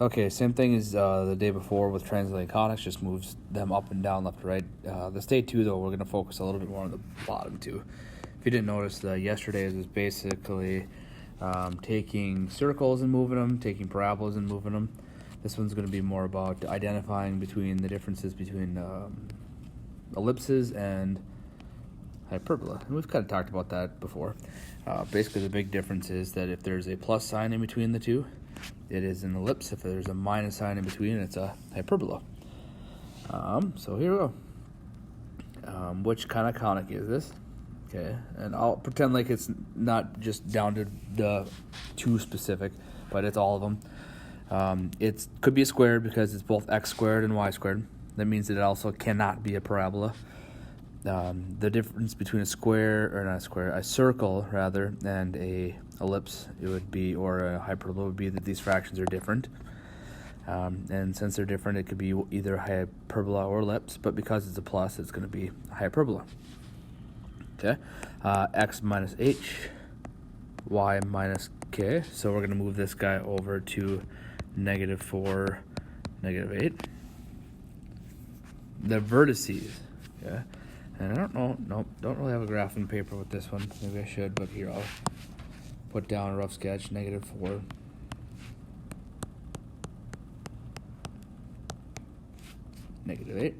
Okay, same thing as the day before with translating conics, just moves them up and down, left to right. This day two, though, we're going to focus a little bit more on the bottom two. If you didn't notice, yesterday's was basically taking circles and moving them, taking parabolas and moving them. This one's going to be more about identifying between the differences between ellipses and hyperbola. And we've kind of talked about that before. Basically, the big difference is that if there's a plus sign in between the two, it is an ellipse. If there's a minus sign in between, it's a hyperbola. So here we go. Which kind of conic is this? Okay, and I'll pretend like it's not just down to the two specific, but it's all of them. It could be a square because it's both x squared and y squared. That means that it also cannot be a parabola. The difference between a circle rather, and a ellipse, it would be, or a hyperbola, would be that these fractions are different. And since they're different, it could be either hyperbola or ellipse, but because it's a plus, it's going to be a hyperbola. Okay, x minus h, y minus k. So we're going to move this guy over to -4, -8. The vertices, okay. And I don't know, nope, don't really have a graphing paper with this one. Maybe I should, but here I'll put down a rough sketch, -4. -8.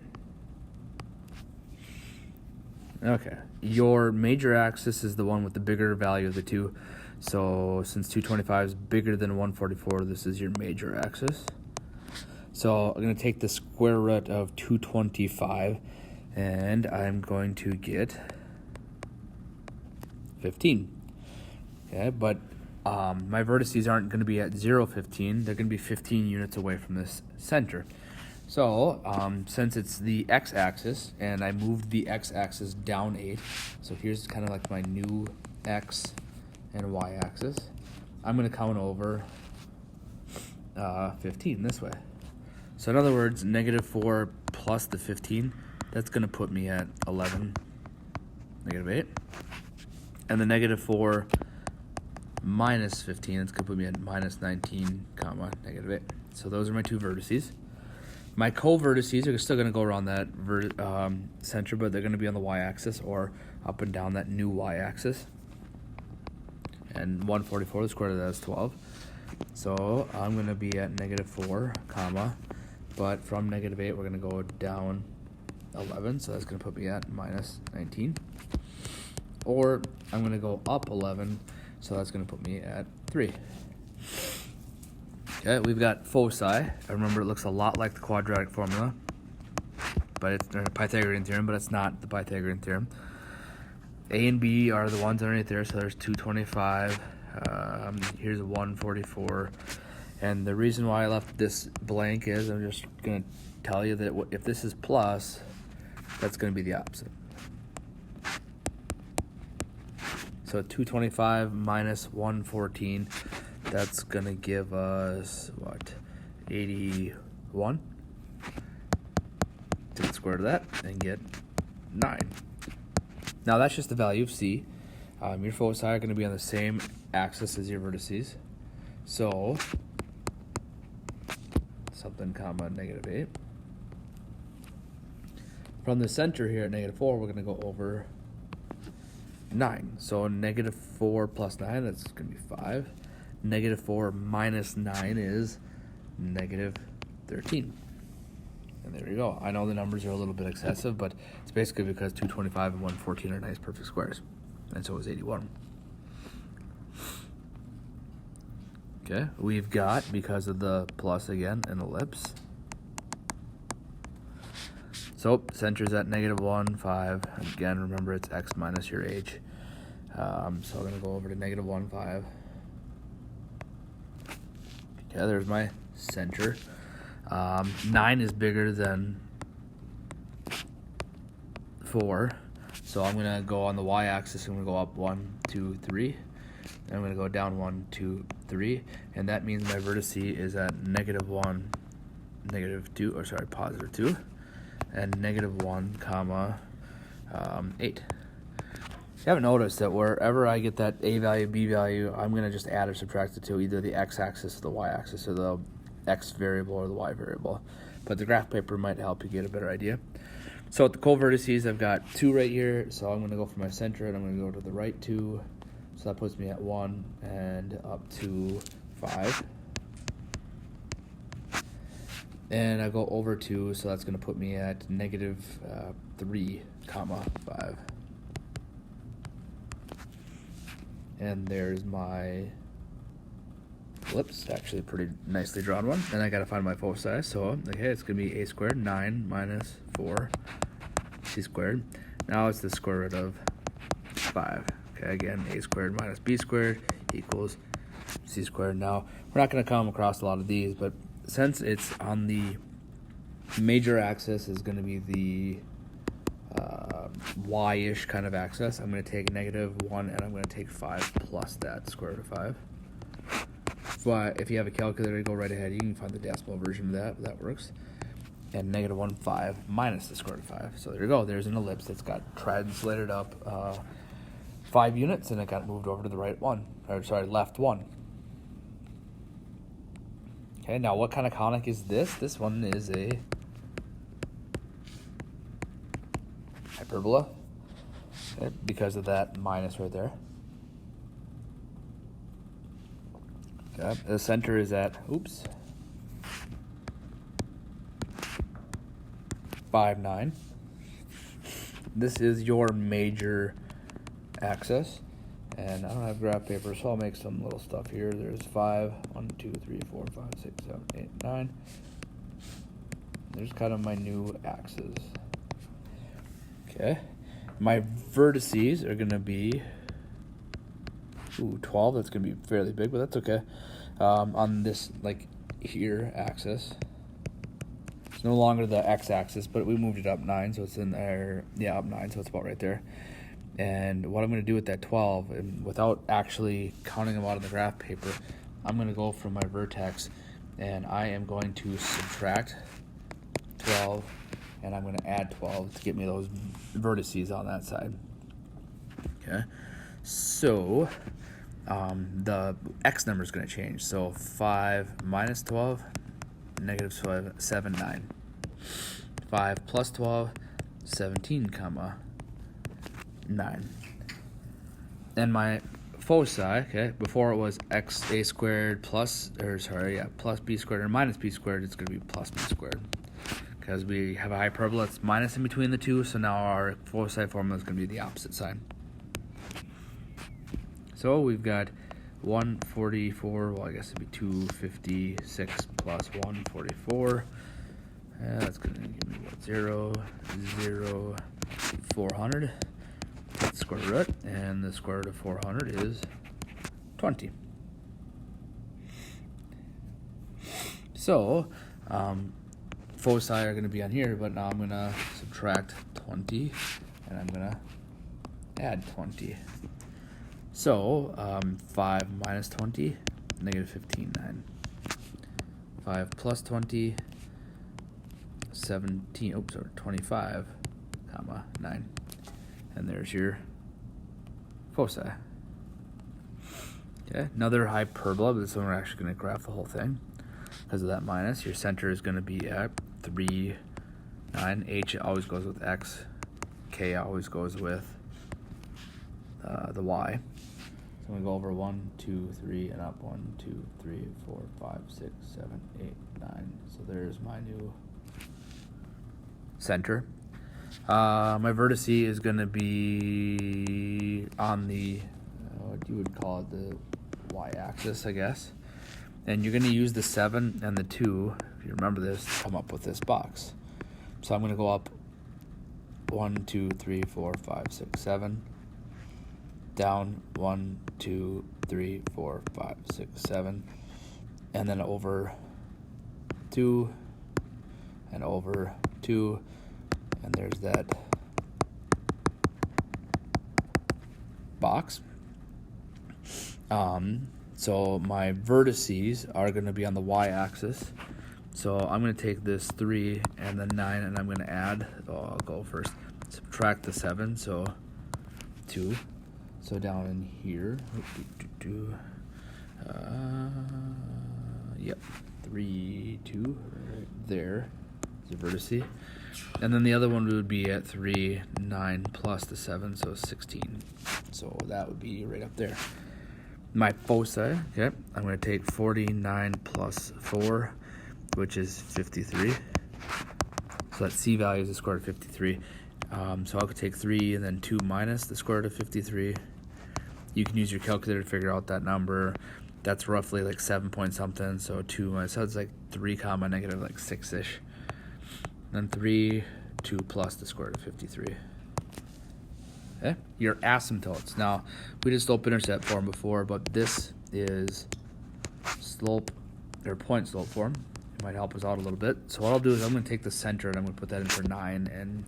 Okay, your major axis is the one with the bigger value of the two. So since 225 is bigger than 144, this is your major axis. So I'm going to take the square root of 225, and I'm going to get 15. Okay, but my vertices aren't going to be at 0, 15. They're going to be 15 units away from this center. So since it's the x-axis, and I moved the x-axis down 8, so here's kind of like my new x and y-axis, I'm going to count over 15 this way. So in other words, -4 plus the 15, that's going to put me at 11, -8. And the -4 minus 15, it's going to put me at -19, -8. So those are my two vertices. My co-vertices are still going to go around that center, but they're going to be on the y-axis or up and down that new y-axis. And 144, the square root of that is 12. So I'm going to be at -4, but from -8, we're going to go down 11, so that's going to put me at -19. Or I'm going to go up 11, so that's going to put me at 3. Okay, we've got foci. Remember, it looks a lot like the quadratic formula, but it's a Pythagorean theorem, but it's not the Pythagorean theorem. A and B are the ones underneath there, so there's 225. Here's 144. And the reason why I left this blank is I'm just going to tell you that if this is plus, that's going to be the opposite. So 225 minus 114, that's going to give us, what, 81? Take the square root of that and get 9. Now that's just the value of C. Your foci are going to be on the same axis as your vertices. So something -8. From the center here at -4, we're going to go over 9. So -4 plus 9, that's going to be 5. -4 minus 9 is -13. And there you go. I know the numbers are a little bit excessive, but it's basically because 225 and 114 are nice perfect squares. And so is 81. Okay, we've got, because of the plus again, an ellipse. So center's at -1, 5. Again, remember it's x minus your h. So I'm going to go over to -1, 5. Okay, there's my center. 9 is bigger than 4. So I'm going to go on the y-axis. I'm going to go up 1, 2, 3. And I'm going to go down 1, 2, 3. And that means my vertice is at -1, -2, or sorry, +2. And -1, 8. You haven't noticed that wherever I get that A value, B value, I'm going to just add or subtract the two, either the x-axis or the y-axis, or the X variable or the Y variable. But the graph paper might help you get a better idea. So at the co-vertices, I've got 2 right here, so I'm going to go for my center, and I'm going to go to the right 2. So that puts me at 1 and up to 5. And I go over 2, so that's going to put me at negative 3, comma 5. And there's my ellipse, actually a pretty nicely drawn one. And I got to find my foci, so okay, it's going to be a squared, 9 minus 4 c squared. Now it's the square root of 5. Okay, again, a squared minus b squared equals c squared. Now, we're not going to come across a lot of these, but since it's on the major axis is going to be the y-ish kind of axis, I'm going to take negative 1 and I'm going to take 5 plus that square root of 5. But if you have a calculator, go right ahead. You can find the decimal version of that. That works. And negative 1, 5 minus the square root of 5. So there you go. There's an ellipse that's got translated up 5 units, and it got moved over to the right one. Or sorry, left 1. Okay, now what kind of conic is this? This one is a hyperbola, okay, because of that minus right there. Okay, the center is at, 5, 9. This is your major axis, and I don't have graph paper, so I'll make some little stuff here. There's 5, 1, 2, 3, 4, 5, 6, 7, 8, 9. There's kind of my new axis. Okay, my vertices are going to be 12. That's going to be fairly big, but that's okay. On this, like, here axis, it's no longer the x-axis, but we moved it up 9, so it's in there. Yeah, up 9, so it's about right there. And what I'm going to do with that 12, and without actually counting them out on the graph paper, I'm going to go from my vertex, and I am going to subtract 12, and I'm going to add 12 to get me those vertices on that side. Okay, so the x number is going to change. So 5 minus 12, negative 7, 9. 5 plus 12, 17, comma 9. And my foci, okay, before it was x a squared plus, plus b squared or minus b squared, it's going to be plus b squared. Because we have a hyperbola, it's minus in between the two, so now our foci formula is going to be the opposite side. So we've got 144, well, I guess it'd be 256 plus 144. That's going to give me, what, 0, 0, 400. That's square root, and the square root of 400 is 20. So, foci are going to be on here, but now I'm going to subtract 20, and I'm going to add 20. So, 5 minus 20, negative 15, 9. 5 plus 20, 17, 25, comma, 9. And there's your foci. Okay, another hyperbola, but this one we're actually going to graph the whole thing. Because of that minus, your center is going to be at 3, 9. H always goes with x. K always goes with the y. So I'm going to go over 1, 2, 3, and up 1, 2, 3, 4, 5, 6, 7, 8, 9. So there's my new center. My vertex is going to be on the, what you would call it, the y-axis, I guess. And you're going to use the 7 and the 2, if you remember this, to come up with this box. So I'm going to go up 1, 2, 3, 4, 5, 6, 7. Down 1, 2, 3, 4, 5, 6, 7. And then over 2, and over 2. And there's that box. So my vertices are going to be on the y-axis. So I'm going to take this 3 and then 9, and I'm going to add, I'll go first, subtract the 7, so 2. So down in here, yep, 3, 2, right there. The vertice. And then the other one would be at 3, 9 plus the 7, so 16. So that would be right up there. My foci, okay, I'm going to take 49 plus 4, which is 53. So that C value is the square root of 53. So I could take 3 and then 2 minus the square root of 53. You can use your calculator to figure out that number. That's roughly like 7 point something, so 2 minus, so it's like 3 comma negative like 6-ish. Then 3, 2 plus the square root of 53. Okay, your asymptotes. Now, we did slope-intercept form before, but this is slope or point slope form. It might help us out a little bit. So what I'll do is I'm going to take the center and I'm going to put that in for 9 and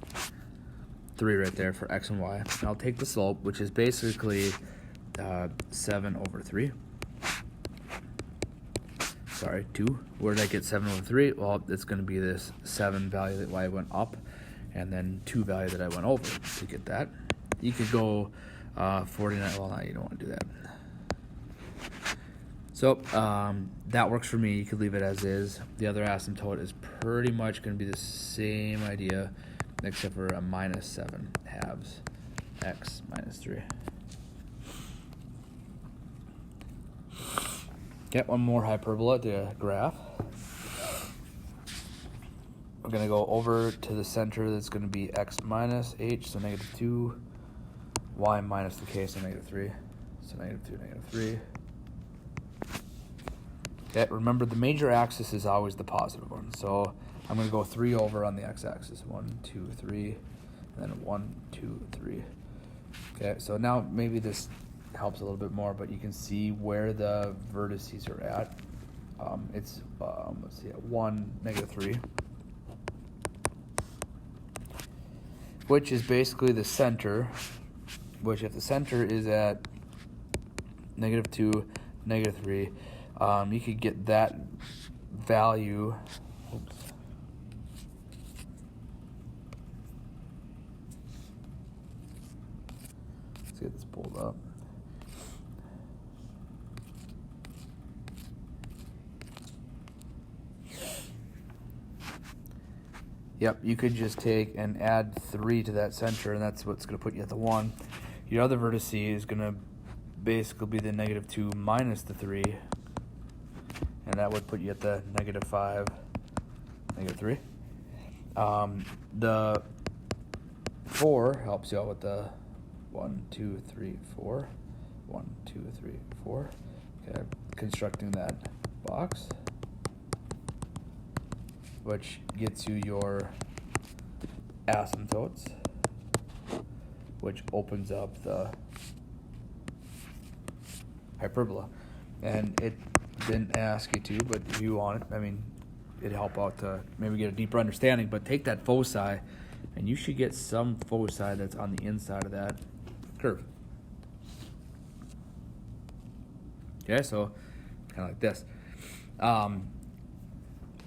3 right there for x and y. And I'll take the slope, which is basically 7 over 3. Sorry, 2. Where did I get 7 over 3? Well, it's going to be this 7 value that I went up, and then 2 value that I went over to get that. You could go 49. Well, no, you don't want to do that. So that works for me. You could leave it as is. The other asymptote is pretty much going to be the same idea, except for a minus 7 halves x minus 3. Get one more hyperbola to graph. We're going to go over to the center. That's going to be x minus h, so negative 2. Y minus the k, so negative 3. So negative 2, negative 3. Okay, remember the major axis is always the positive one. So I'm going to go 3 over on the x-axis. 1, 2, 3. And then 1, 2, 3. Okay, so now maybe this helps a little bit more, but you can see where the vertices are at. It's, let's see, 1, negative 3. Which is basically the center, which if the center is at negative 2, negative 3, you could get that value. Oops. Let's get this pulled up. Yep, you could just take and add 3 to that center, and that's what's going to put you at the 1. Your other vertex is going to basically be the negative 2 minus the 3, and that would put you at the negative 5, negative 3. The 4 helps you out with the 1, 2, 3, 4. 1, 2, 3, 4. Okay, constructing that box, which gets you your asymptotes, which opens up the hyperbola. And it didn't ask you to, but if you want it, I mean, it'd help out to maybe get a deeper understanding, but take that foci, and you should get some foci that's on the inside of that curve. Okay, so kind of like this.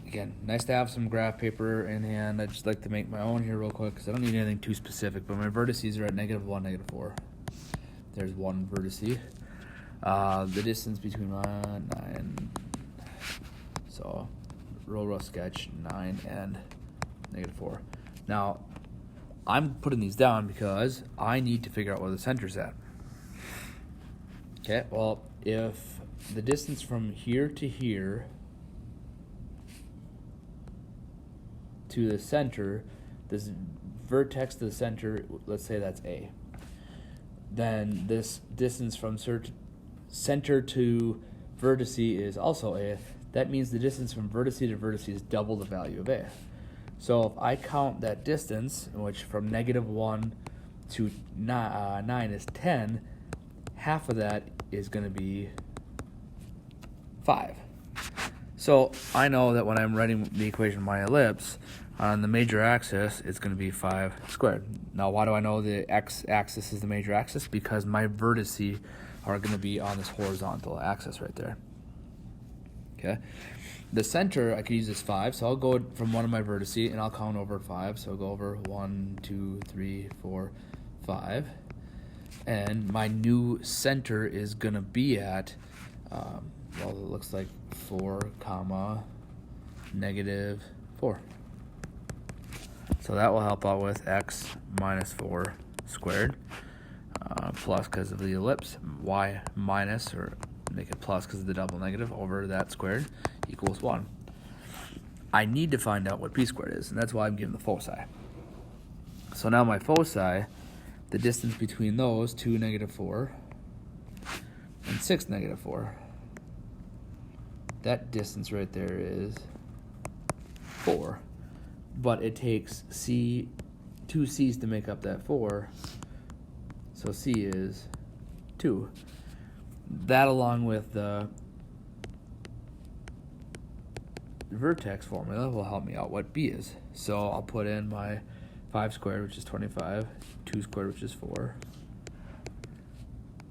Again, nice to have some graph paper in hand. I just like to make my own here real quick because I don't need anything too specific, but my vertices are at negative 1, negative 4. There's one vertice. The distance between 9, so real rough sketch, 9 and negative 4. Now, I'm putting these down because I need to figure out where the center's at. Okay, well, if the distance from here to here to the center, this vertex to the center, let's say that's A. Then this distance from center to vertice is also A. That means the distance from vertice to vertice is double the value of A. So if I count that distance, which from negative 1 to 9 is 10, half of that is going to be 5. So I know that when I'm writing the equation of my ellipse, on the major axis, it's going to be 5 squared. Now, why do I know the x-axis is the major axis? Because my vertices are going to be on this horizontal axis right there. Okay. The center, I could use this 5, so I'll go from one of my vertices, and I'll count over 5. So I'll go over 1, 2, 3, 4, 5. And my new center is going to be at, well, it looks like 4, comma, negative 4. So that will help out with x minus 4 squared, plus because of the ellipse, y minus, or make it plus because of the double negative, over that squared equals 1. I need to find out what b squared is, and that's why I'm given the foci. So now my foci, the distance between those, 2, negative 4, and 6, negative 4, that distance right there is 4. But it takes two c's to make up that 4, so c is 2. That, along with the vertex formula, will help me out what b is. So I'll put in my 5 squared, which is 25, 2 squared, which is 4,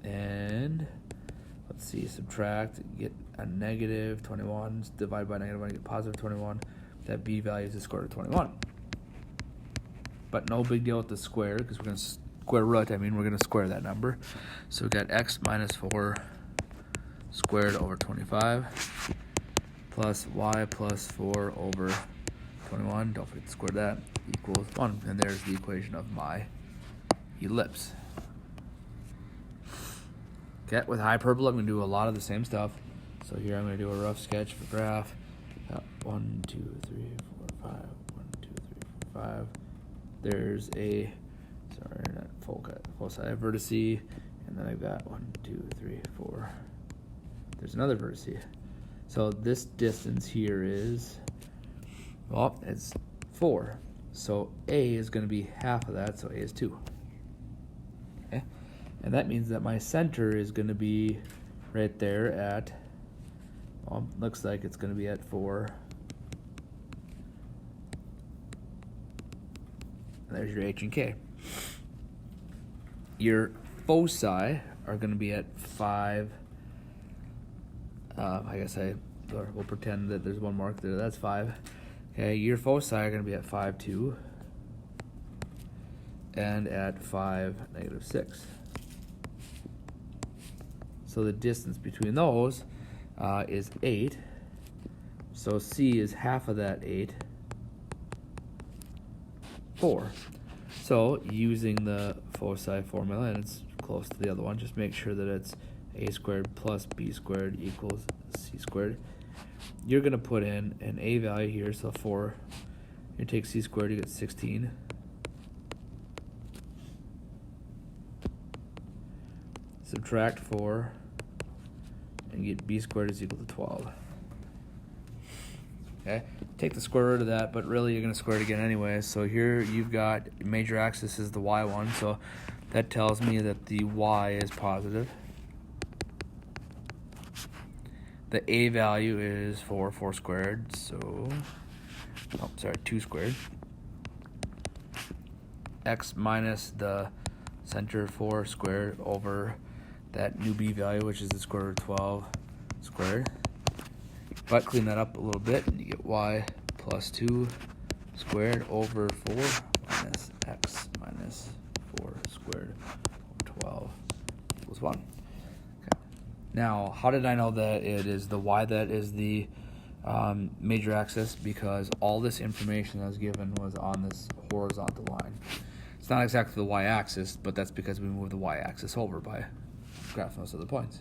and let's see, subtract, get a negative 21, divide by negative 1, get positive 21. That b value is the square root of 21. But no big deal with the square, because we're going to square root, we're going to square that number. So we got x minus 4 squared over 25 plus y plus 4 over 21, don't forget to square that, equals 1. And there's the equation of my ellipse. Okay, with hyperbola, I'm going to do a lot of the same stuff. So here I'm going to do a rough sketch for graph. 1, 2, 3, 4, 5. 1, 2, 3, 4, 5. There's a, not foci, vertice, and then I've got 1, 2, 3, 4. There's another vertice. So this distance here is, well, it's 4. So a is going to be half of that, so a is 2. Okay, and that means that my center is going to be right there at, well, looks like it's going to be at 4. And there's your h and k. Your foci are going to be at 5. We'll pretend that there's one mark there. That's 5. Okay, your foci are going to be at 5, 2, and at 5, negative 6. So the distance between those is 8. So c is half of that 8, 4. So using the foci formula, and it's close to the other one, just make sure that it's a squared plus b squared equals c squared. You're going to put in an a value here, so 4. You take c squared, you get 16. Subtract 4, and get b squared is equal to 12. Okay, take the square root of that, but really you're going to square it again anyway. So here you've got major axis is the y1, so that tells me that the y is positive. The a value is 4 squared, so, 2 squared. X minus the center 4 squared over that new b value, which is the square root of 12 squared. But clean that up a little bit, and you get y plus 2 squared over 4 minus x minus 4 squared over 12 equals 1. Okay. Now, how did I know that it is the y that is the major axis? Because all this information that was given was on this horizontal line. It's not exactly the y-axis, but that's because we moved the y-axis over by graphing those other points.